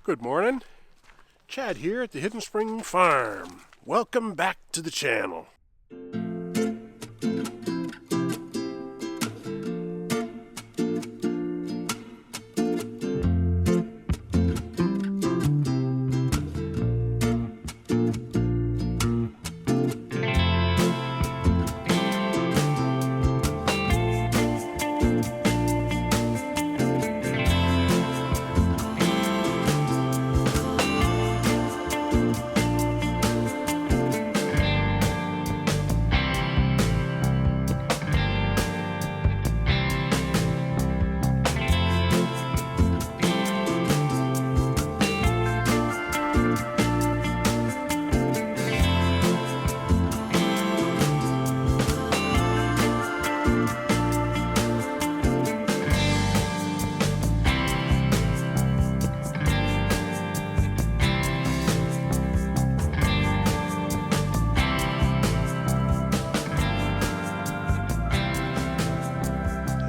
Good morning. Chad here at the Hidden Spring Farm. Welcome back to the channel.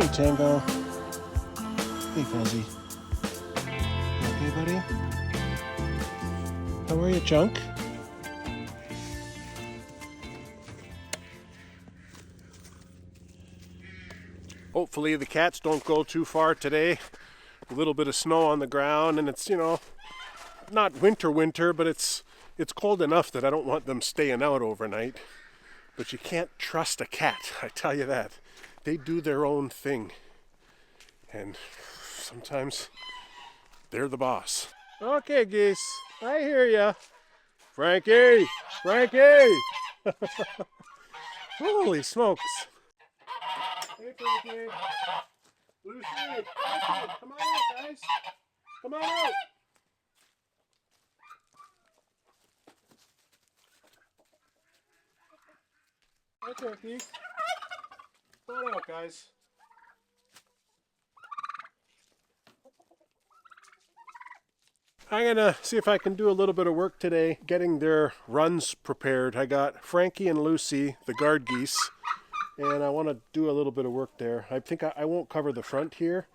Hey Tango. Hey Fuzzy. You okay, buddy? How are you, Chunk? Hopefully the cats don't go too far today. A little bit of snow on the ground, and it's, not winter, but it's cold enough that I don't want them staying out overnight. But you can't trust a cat, I tell you that. They do their own thing. And sometimes they're the boss. Okay, geese. I hear ya. Frankie! Frankie! Holy smokes. Hey, Frankie. Lucy! Frankie, come on out, guys. Come on out. Hi, Turkey. Come on out, guys. I'm gonna see if I can do a little bit of work today getting their runs prepared. I got Frankie and Lucy, the guard geese, and I want to do a little bit of work there. I think I won't cover the front here,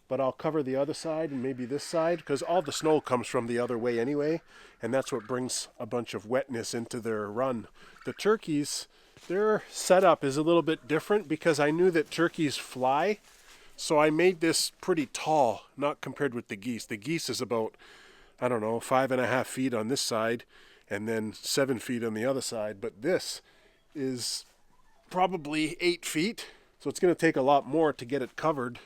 but I'll cover the other side and maybe this side, because all the snow comes from the other way anyway, and that's what brings a bunch of wetness into their run. The turkeys, their setup is a little bit different because I knew that turkeys fly, so I made this pretty tall, not compared with the geese. The geese is about, 5.5 feet on this side and then 7 feet on the other side, but this is probably 8 feet, so it's going to take a lot more to get it covered.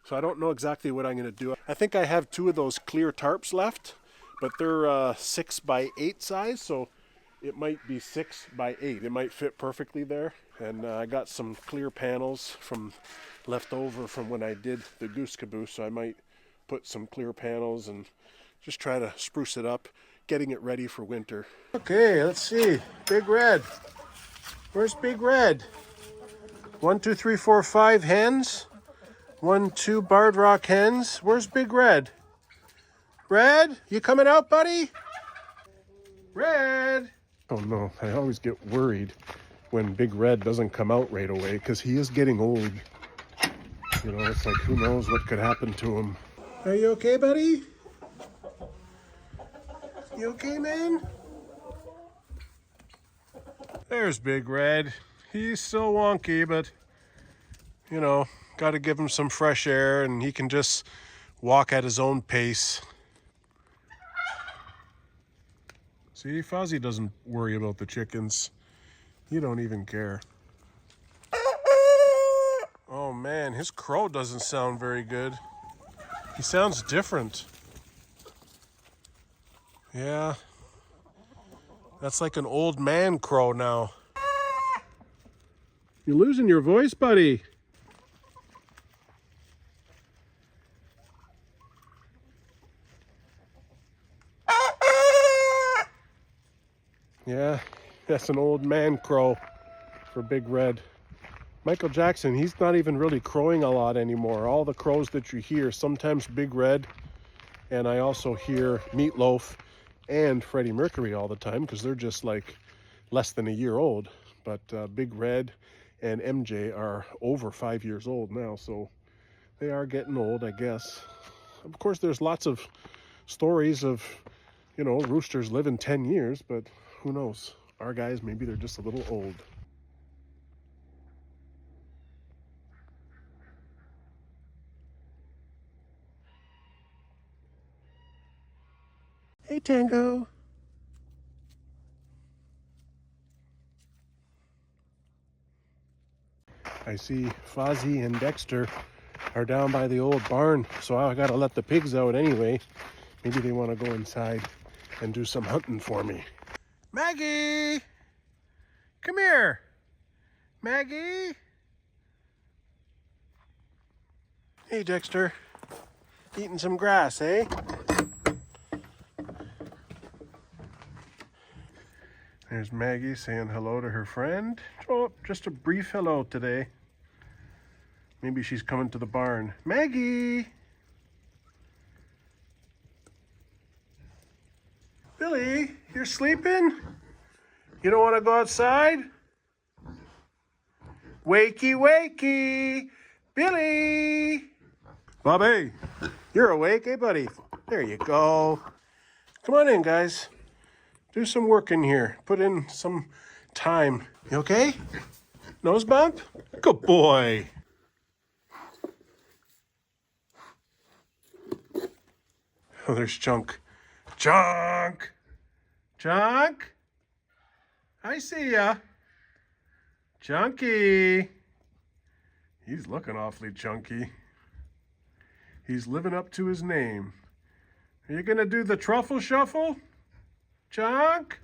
So I don't know exactly what I'm going to do. I think I have 2 of those clear tarps left, but they're 6 by 8 size, so it might be 6 by 8. It might fit perfectly there. And I got some clear panels left over from when I did the goose caboose, so I might put some clear panels and just try to spruce it up, getting it ready for winter. Okay, let's see. Big Red. Where's Big Red? 1, 2, 3, 4, 5 hens. 1, 2 barred rock hens. Where's Big Red? Red, you coming out, buddy? Red! Oh no, I always get worried when Big Red doesn't come out right away because he is getting old. It's like who knows what could happen to him. Are you okay, buddy? You okay, man? There's Big Red. He's still wonky, but got to give him some fresh air and he can just walk at his own pace. See, Fozzie doesn't worry about the chickens. He don't even care. Oh man, his crow doesn't sound very good. He sounds different. Yeah. That's like an old man crow now. You're losing your voice, buddy. Yeah, that's an old man crow for Big Red. Michael Jackson, he's not even really crowing a lot anymore. All the crows that you hear, sometimes Big Red, and I also hear Meatloaf and Freddie Mercury all the time because they're just like less than a year old. But Big Red and MJ are over 5 years old now, so they are getting old, I guess. Of course, there's lots of stories of, you know, roosters living 10 years, but who knows? Our guys, maybe they're just a little old. Hey, Tango. I see Fozzie and Dexter are down by the old barn, so I gotta let the pigs out anyway. Maybe they want to go inside and do some hunting for me. Maggie! Come here! Maggie! Hey, Dexter. Eating some grass, eh? There's Maggie saying hello to her friend. Oh, just a brief hello today. Maybe she's coming to the barn. Maggie! Billy, you're sleeping? You don't want to go outside? Wakey, wakey! Billy! Bobby, you're awake, eh, buddy? There you go. Come on in, guys. Do some work in here. Put in some time. You okay? Nose bump? Good boy. Oh, there's Chunk. Chunk! Chunk! I see ya. Chunky. He's looking awfully chunky. He's living up to his name. Are you gonna do the truffle shuffle? Chunk?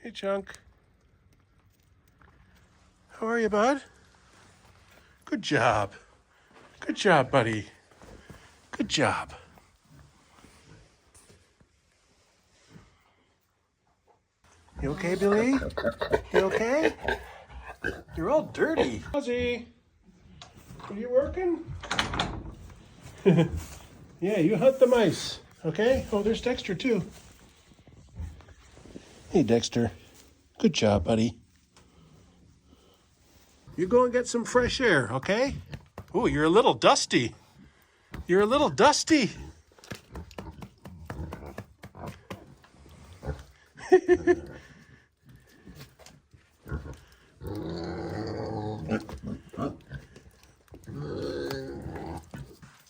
Hey, Chunk. How are you, bud? Good job. Good job, buddy. Good job. You okay, Billy? You okay? You're all dirty. Fuzzy, are you working? Yeah, you hunt the mice, okay? Oh, there's Dexter, too. Hey, Dexter. Good job, buddy. You go and get some fresh air, okay? Oh, you're a little dusty. You're a little dusty.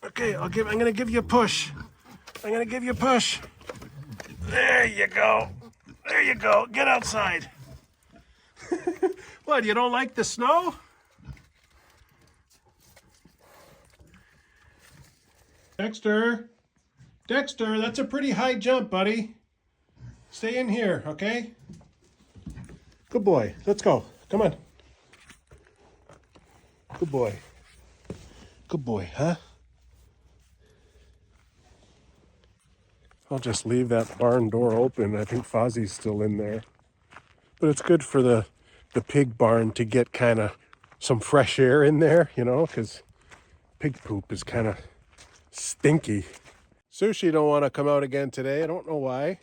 Okay, I'm gonna give you a push. I'm gonna give you a push. There you go. There you go. Get outside. What, you don't like the snow? Dexter. Dexter, that's a pretty high jump, buddy. Stay in here, okay? Good boy. Let's go. Come on. Good boy. Good boy, huh? I'll just leave that barn door open. I think Fozzie's still in there. But it's good for the pig barn to get kind of some fresh air in there, you know, because pig poop is kind of stinky. Sushi don't want to come out again today. I don't know why.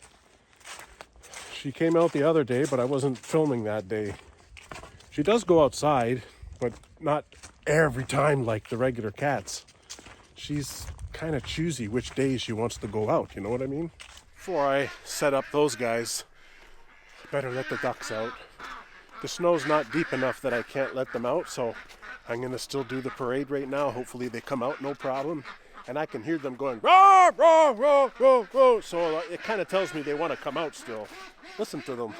She came out the other day, but I wasn't filming that day. She does go outside, but not every time like the regular cats. She's kind of choosy which days she wants to go out, you know what I mean? Before I set up those guys, better let the ducks out. The snow's not deep enough that I can't let them out, so I'm gonna still do the parade right now. Hopefully they come out no problem. And I can hear them going, roar, roar, roar, roar, roar. So it kind of tells me they want to come out still. Listen to them.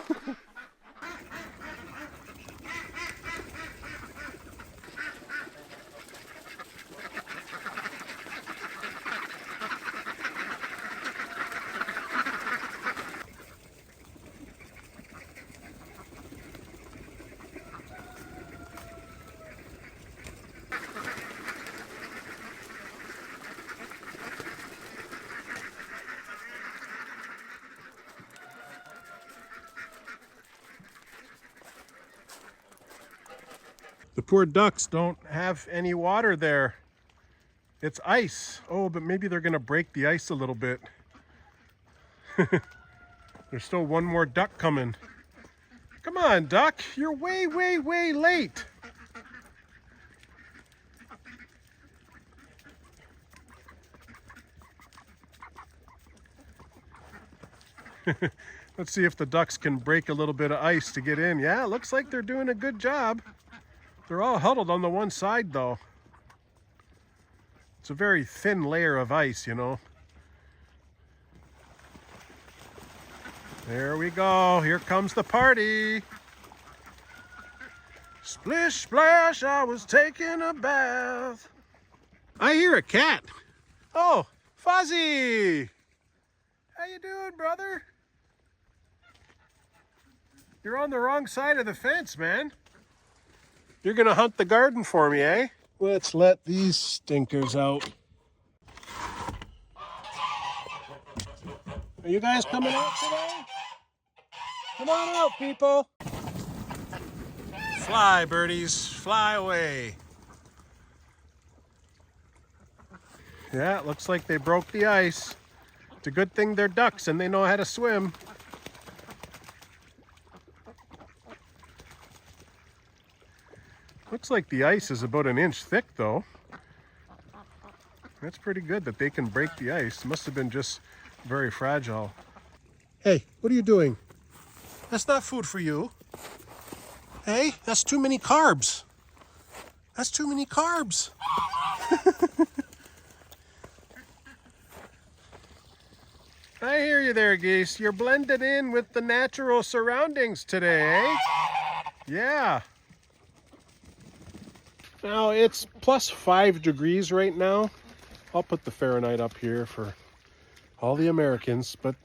The poor ducks don't have any water there. It's ice. Oh, but maybe they're gonna break the ice a little bit. There's still one more duck coming. Come Come on, duck. You're way, way, way late. Let's see if the ducks can break a little bit of ice to get in. Yeah, it looks like they're doing a good job. They're all huddled on the one side, though. It's a very thin layer of ice, you know. There we go. Here comes the party. Splish splash, I was taking a bath. I hear a cat. Oh, Fuzzy. How you doing, brother? You're on the wrong side of the fence, man. You're gonna hunt the garden for me, eh? Let's let these stinkers out. Are you guys coming out today? Come on out, people. Fly, birdies, fly away. Yeah, it looks like they broke the ice. It's a good thing they're ducks and they know how to swim. Looks like the ice is about an inch thick, though. That's pretty good that they can break the ice. Must have been just very fragile. Hey, what are you doing? That's not food for you. Hey, that's too many carbs. That's too many carbs. I hear you there, geese. You're blended in with the natural surroundings today, eh? Yeah. Now it's plus 5 degrees right now. I'll put the Fahrenheit up here for all the Americans, but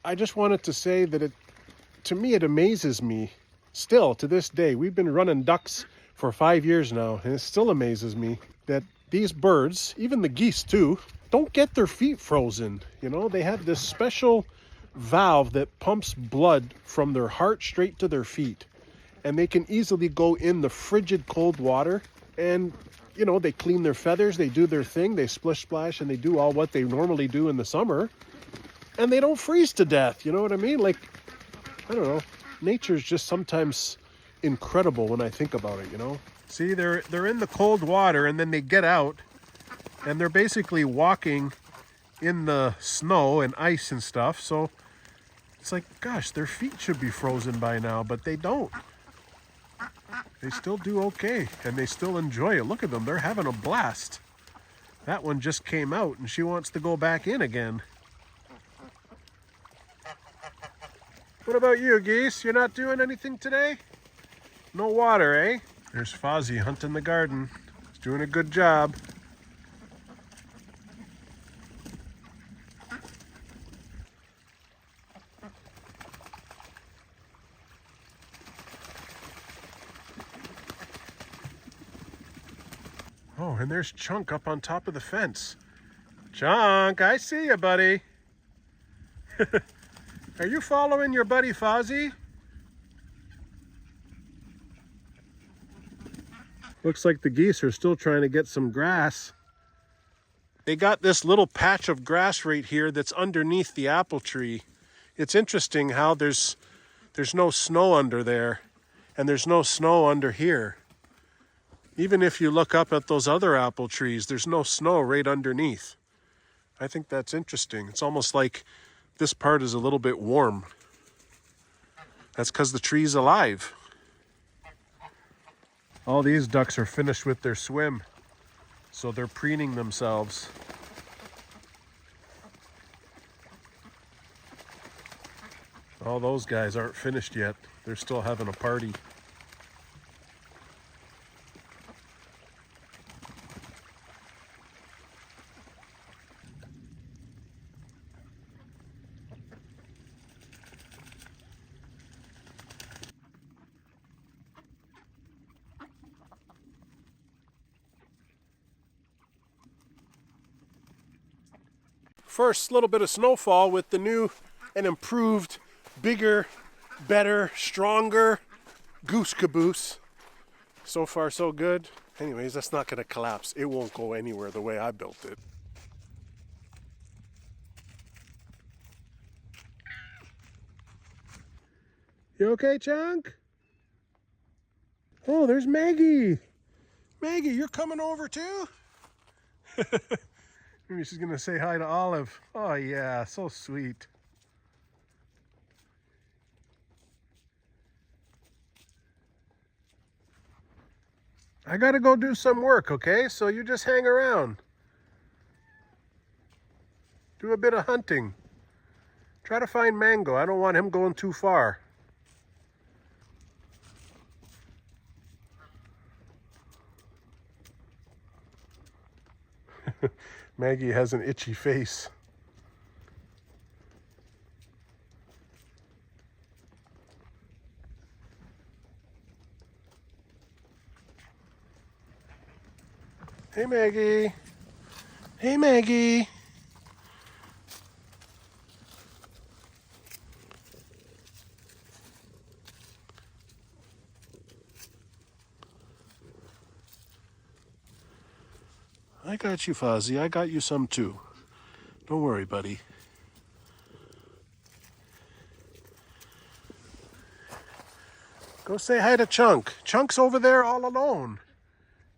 I just wanted to say that to me, it amazes me still to this day. We've been running ducks for 5 years now, and it still amazes me that these birds, even the geese too, don't get their feet frozen. You know, they have this special valve that pumps blood from their heart straight to their feet, and they can easily go in the frigid cold water. And, you know, they clean their feathers, they do their thing, they splish splash, and they do all what they normally do in the summer. And they don't freeze to death, you know what I mean? Like, I don't know, nature's just sometimes incredible when I think about it, you know? See, they're in the cold water, and then they get out, and they're basically walking in the snow and ice and stuff. So it's like, gosh, their feet should be frozen by now, but they don't. They still do okay, and they still enjoy it. Look at them, they're having a blast. That one just came out, and she wants to go back in again. What about you, geese? You're not doing anything today? No water, eh? There's Fozzie hunting the garden. He's doing a good job. Oh, and there's Chunk up on top of the fence. Chunk, I see you, buddy. Are you following your buddy Fozzie? Looks like the geese are still trying to get some grass. They got this little patch of grass right here that's underneath the apple tree. It's interesting how there's no snow under there, and there's no snow under here. Even if you look up at those other apple trees, there's no snow right underneath. I think that's interesting. It's almost like this part is a little bit warm. That's because the tree's alive. All these ducks are finished with their swim, so they're preening themselves. All those guys aren't finished yet. They're still having a party. First little bit of snowfall with the new and improved, bigger, better, stronger Goose Caboose. So far so good. Anyways, that's not going to collapse. It won't go anywhere the way I built it. You okay, Chunk? Oh, there's Maggie. Maggie, you're coming over too? Maybe she's gonna say hi to Olive. Oh yeah, so sweet. I gotta go do some work, okay? So you just hang around. Do a bit of hunting. Try to find Mango. I don't want him going too far. Maggie has an itchy face. Hey, Maggie. Hey, Maggie. I got you, Fozzie. I got you some too. Don't worry, buddy. Go say hi to Chunk. Chunk's over there all alone.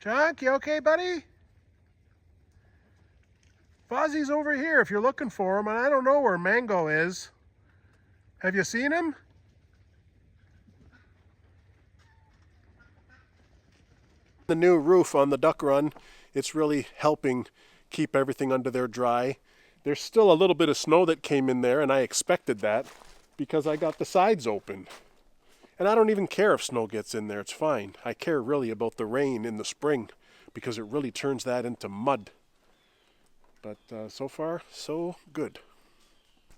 Chunk, you okay, buddy? Fozzie's over here if you're looking for him, and I don't know where Mango is. Have you seen him? The new roof on the duck run, it's really helping keep everything under there dry. There's still a little bit of snow that came in there, and I expected that because I got the sides open. And I don't even care if snow gets in there, it's fine. I care really about the rain in the spring because it really turns that into mud. But so far, so good.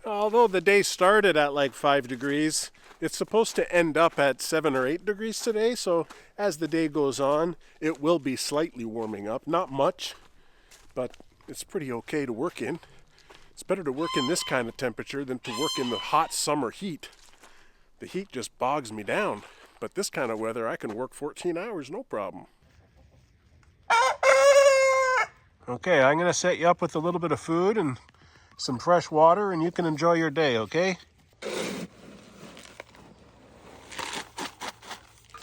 Although the day started at like 5 degrees, it's supposed to end up at 7 or 8 degrees today. So as the day goes on, it will be slightly warming up. Not much, but it's pretty okay to work in. It's better to work in this kind of temperature than to work in the hot summer heat. The heat just bogs me down. But this kind of weather, I can work 14 hours, no problem. Okay, I'm going to set you up with a little bit of food and some fresh water, and you can enjoy your day, okay?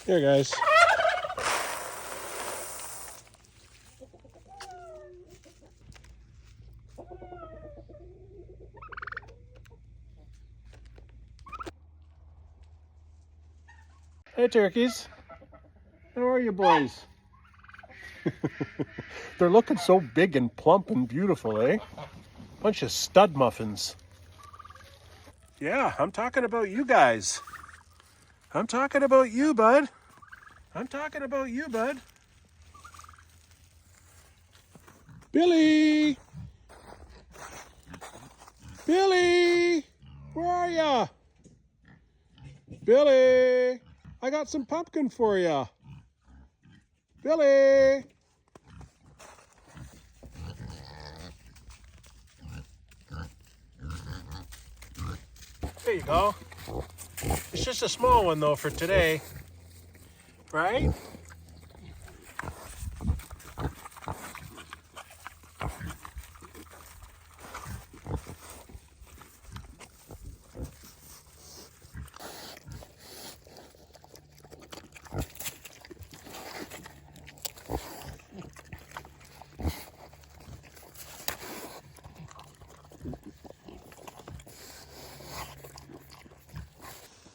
Here, guys. Hey, turkeys. How are you boys? They're looking so big and plump and beautiful, eh? Bunch of stud muffins. Yeah, I'm talking about you guys. I'm talking about you, bud. I'm talking about you, bud. Billy! Billy! Where are ya? Billy! I got some pumpkin for ya. Billy! There you go. It's just a small one though for today, right?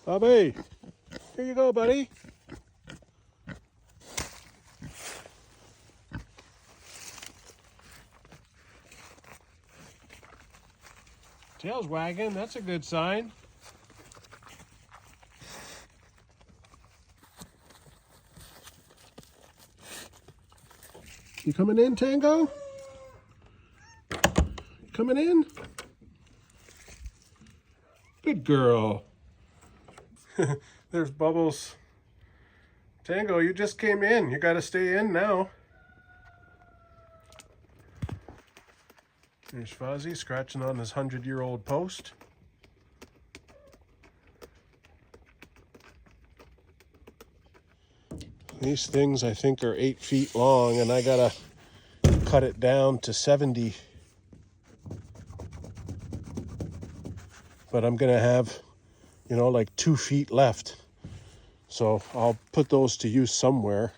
Bobby, here you go, buddy. Tail's wagging, that's a good sign. You coming in, Tango? Coming in? Good girl. There's Bubbles. Tango, you just came in. You gotta stay in now. There's Fozzie scratching on his 100-year-old post. These things I think are 8 feet long, and I gotta cut it down to 70. But I'm gonna have, you know, like 2 feet left. So I'll put those to use somewhere.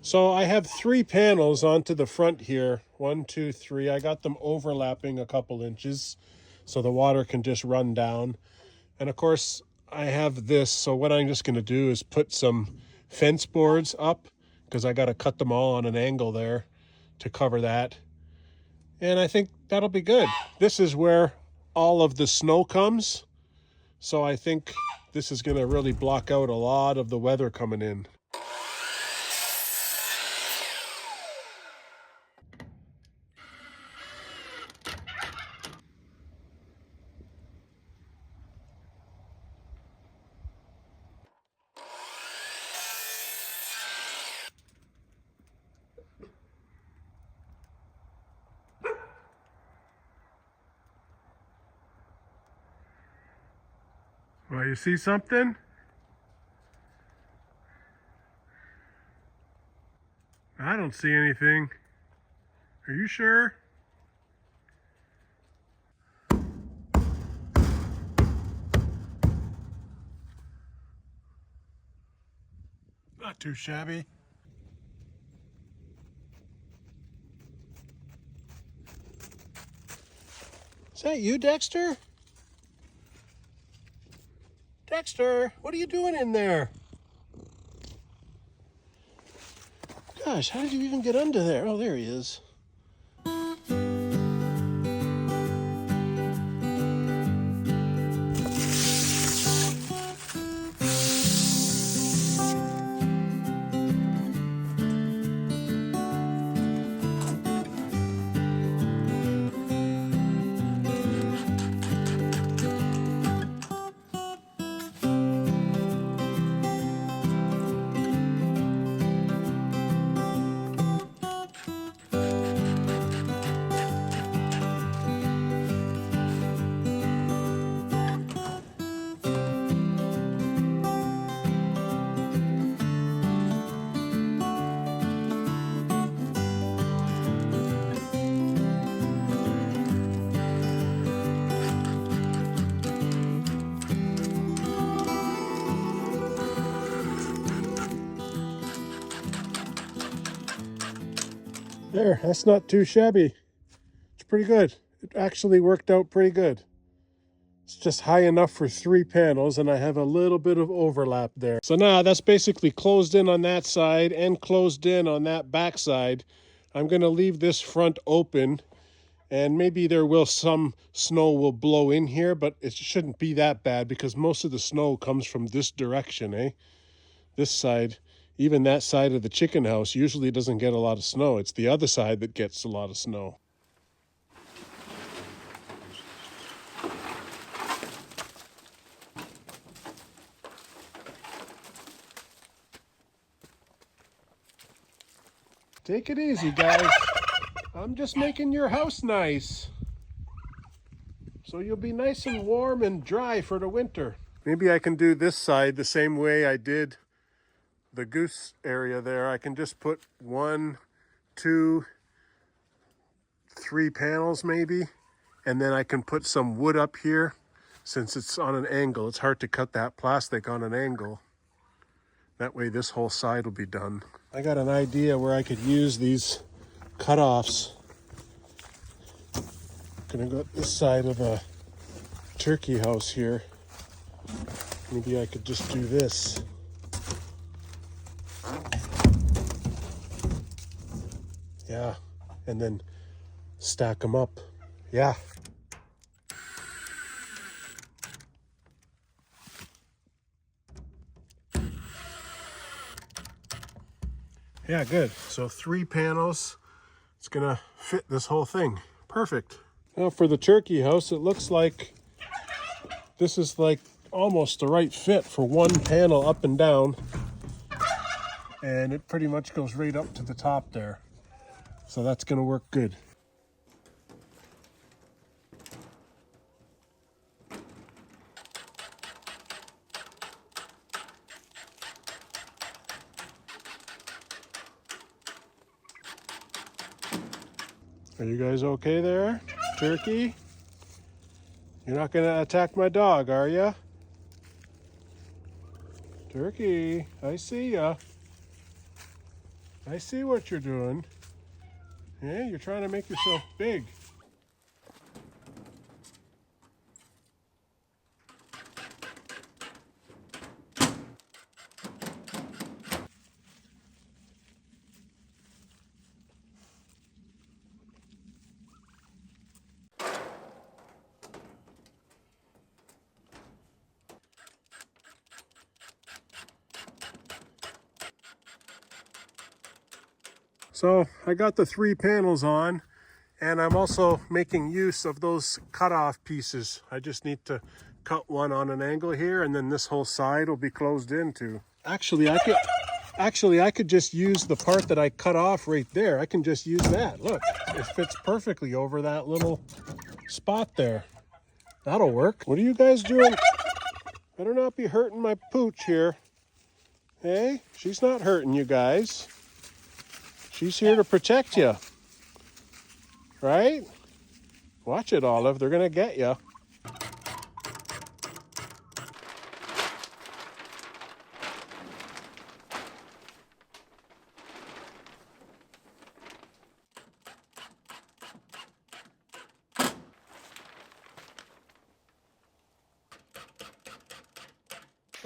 So I have 3 panels onto the front here. 1, 2, 3. I got them overlapping a couple inches so the water can just run down. And of course, I have this. So what I'm just going to do is put some fence boards up because I got to cut them all on an angle there to cover that. And I think that'll be good. This is where all of the snow comes. So I think this is going to really block out a lot of the weather coming in. Well, you see something? I don't see anything. Are you sure? Not too shabby. Is that you, Dexter? Dexter, what are you doing in there? Gosh, how did you even get under there? Oh, there he is. There, that's not too shabby. It's pretty good. It actually worked out pretty good. It's just high enough for 3 panels, and I have a little bit of overlap there. So now that's basically closed in on that side and closed in on that back side. I'm going to leave this front open, and maybe some snow will blow in here, but it shouldn't be that bad because most of the snow comes from this direction, eh? This side. Even that side of the chicken house usually doesn't get a lot of snow. It's the other side that gets a lot of snow. Take it easy, guys. I'm just making your house nice. So you'll be nice and warm and dry for the winter. Maybe I can do this side the same way I did the goose area there. I can just put 1, 2, 3 panels maybe, and then I can put some wood up here since it's on an angle. It's hard to cut that plastic on an angle. That way this whole side will be done. I got an idea where I could use these cutoffs. I'm gonna go this side of the turkey house here. Maybe I could just do this. Yeah, and then stack them up. Yeah. Yeah, good. So 3 panels. It's gonna fit this whole thing. Perfect. Now for the turkey house, it looks like this is like almost the right fit for 1 panel up and down. And it pretty much goes right up to the top there. So that's gonna work good. Are you guys okay there? Turkey? You're not gonna attack my dog, are ya? Turkey, I see ya. I see what you're doing. Yeah, you're trying to make yourself big. So I got the 3 panels on, and I'm also making use of those cutoff pieces. I just need to cut one on an angle here, and then this whole side will be closed into. Actually, I could just use the part that I cut off right there. I can just use that. Look, it fits perfectly over that little spot there. That'll work. What are you guys doing? Better not be hurting my pooch here. Hey, she's not hurting you guys. She's here to protect you, right? Watch it, Olive. They're gonna get you.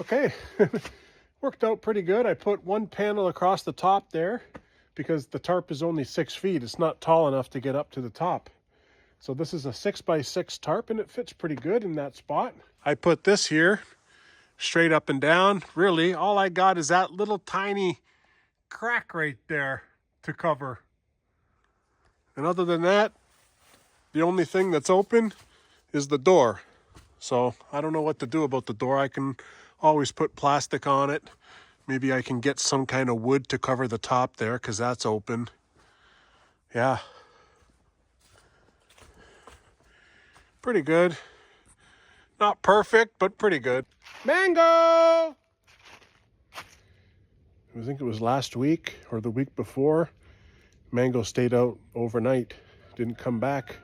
Okay, worked out pretty good. I put 1 panel across the top there because the tarp is only 6 feet. It's not tall enough to get up to the top. So this is a 6x6 tarp, and it fits pretty good in that spot. I put this here straight up and down. Really, all I got is that little tiny crack right there to cover. And other than that, the only thing that's open is the door. So I don't know what to do about the door. I can always put plastic on it. Maybe I can get some kind of wood to cover the top there because that's open. Yeah. Pretty good. Not perfect, but pretty good. Mango! I think it was last week or the week before. Mango stayed out overnight. Didn't come back.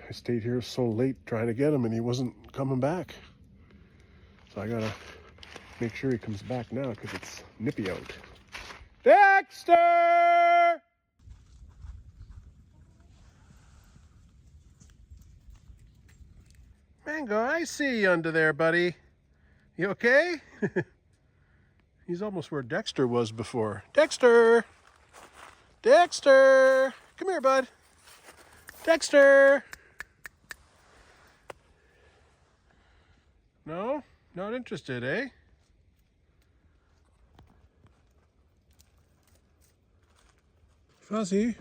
I stayed here so late trying to get him and he wasn't coming back. So I gotta make sure he comes back now because it's nippy out. Dexter! Mango, I see you under there, buddy. You okay? He's almost where Dexter was before. Dexter! Dexter! Come here, bud. Dexter! No? Not interested, eh? Fuzzy,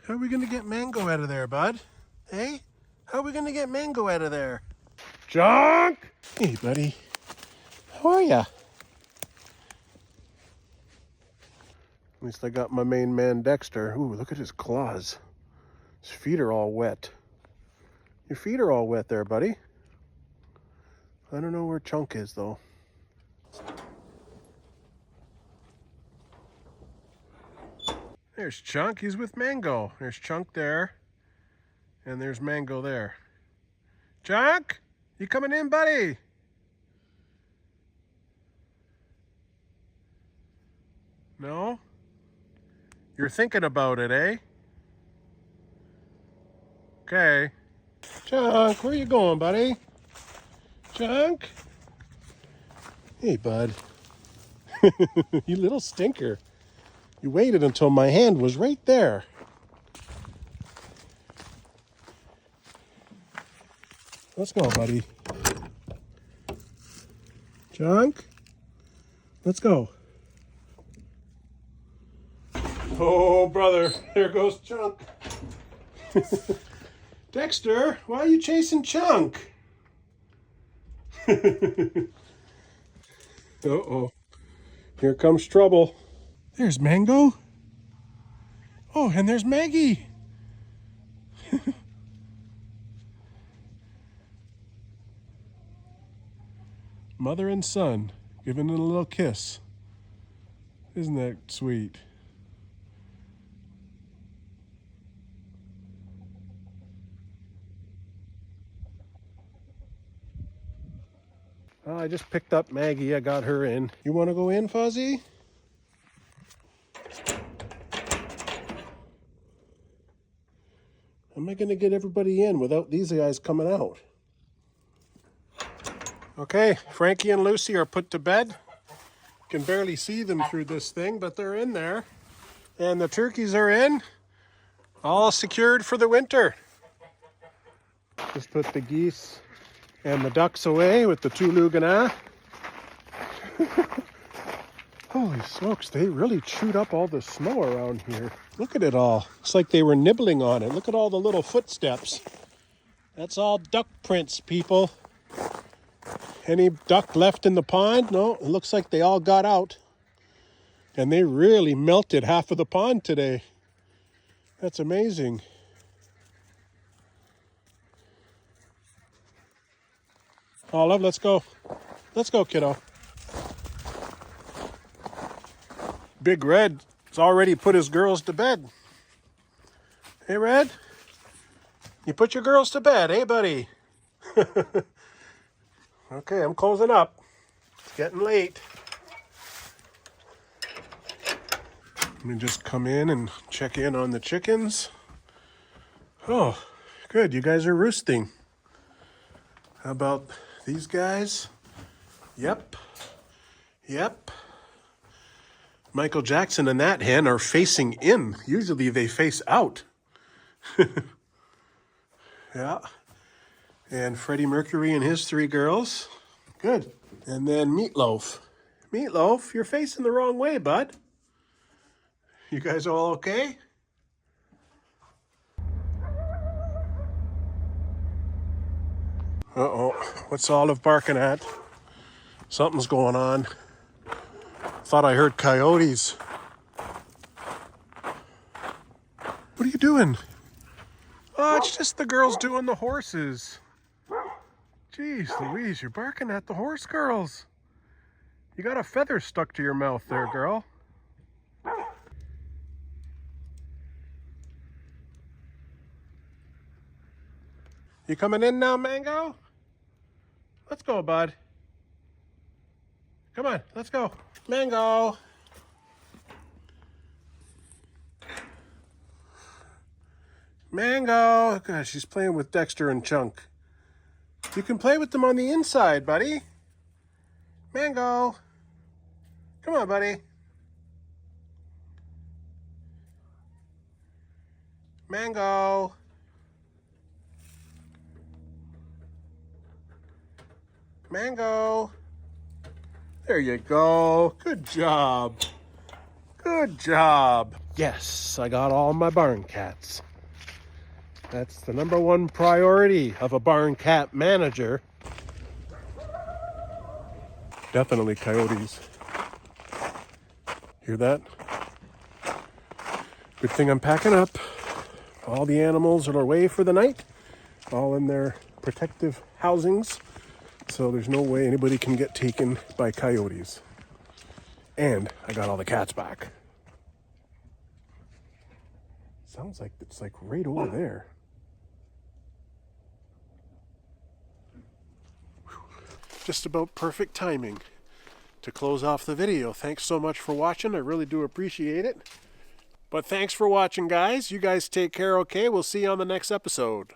how are we gonna get Mango out of there, bud? Hey? How are we gonna get Mango out of there? Junk! Hey, buddy. How are ya? At least I got my main man, Dexter. Ooh, look at his claws. His feet are all wet. Your feet are all wet there, buddy. I don't know where Chunk is, though. There's Chunk. He's with Mango. There's Chunk there. And there's Mango there. Chunk, you coming in, buddy? No? You're thinking about it, eh? Okay. Chunk, where you going, buddy? Chunk? Hey, bud. You little stinker. You waited until my hand was right there. Let's go, buddy. Chunk, let's go. Oh, brother, there goes Chunk. Dexter, why are you chasing Chunk? Uh-oh. Here comes trouble. There's Mango. Oh, and there's Maggie. Mother and son giving it a little kiss. Isn't that sweet? I just picked up Maggie. I got her in. You want to go in, Fuzzy? How am I going to get everybody in without these guys coming out? Okay, Frankie and Lucy are put to bed. Can barely see them through this thing, but they're in there. And the turkeys are in, all secured for the winter. Just put the geese and the ducks away with the two Lugana. Holy smokes, they really chewed up all the snow around here. Look at it all. It's like they were nibbling on it. Look at all the little footsteps. That's all duck prints, people. Any duck left in the pond? No, it looks like they all got out. And they really melted half of the pond today. That's amazing. Olive, let's go. Let's go, kiddo. Big Red has already put his girls to bed. Hey, Red? You put your girls to bed, eh, buddy? Okay, I'm closing up. It's getting late. Let me just come in and check in on the chickens. Oh, good. You guys are roosting. How about these guys? Yep. Yep. Michael Jackson and that hen are facing in. Usually they face out. Yeah. And Freddie Mercury and his three girls. Good. And then Meatloaf. Meatloaf, you're facing the wrong way, bud. You guys all okay? Uh-oh. What's Olive barking at? Something's going on. Thought I heard coyotes. What are you doing? Oh, it's just the girls doing the horses. Jeez Louise, you're barking at the horse girls. You got a feather stuck to your mouth there, girl. You coming in now, Mango? Let's go, bud. Come on, let's go. Mango. Mango. Gosh, she's playing with Dexter and Chunk. You can play with them on the inside, buddy. Mango. Come on, buddy. Mango. Mango. There you go. Good job. Good job. Yes, I got all my barn cats. That's the number one priority of a barn cat manager. Definitely coyotes. Hear that? Good thing I'm packing up. All the animals are away for the night, all in their protective housings. So there's no way anybody can get taken by coyotes. And I got all the cats back. Sounds like it's like right over there. Just about perfect timing to close off the video. Thanks so much for watching. I really do appreciate it. But thanks for watching, guys. You guys take care, okay? We'll see you on the next episode.